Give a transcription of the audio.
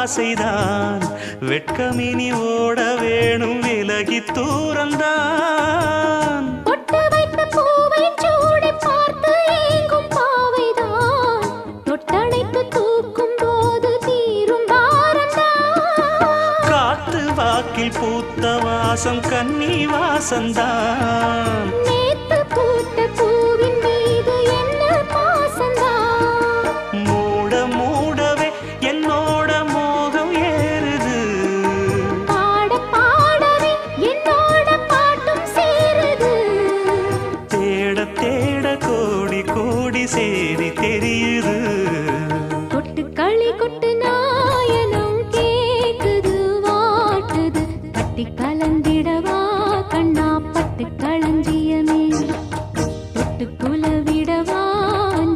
ஆசைதான் வெட்கமினி ஓட வேணும் விலகி தூரந்தான் பொட்டு வைத்த பூவை சூடி பார்த்து ஏங்கும் பாவைதான் தொட்டணைத்து தூக்கும் போது தீரும் பாரந்தான் காத்து வாக்கில் பூத்த வாசம் கன்னி வாசந்தான் நேத்து பூத்த பூவின் மீது என்ன பாசந்தான் மூட மூடவே என்னோட மோகம் ஏறுது பாட பாடவே என்னோட பாட்டும் சேருது தேட தேட கோடி கோடி சேரி தெரியுது கொட்டு களி கொட்டு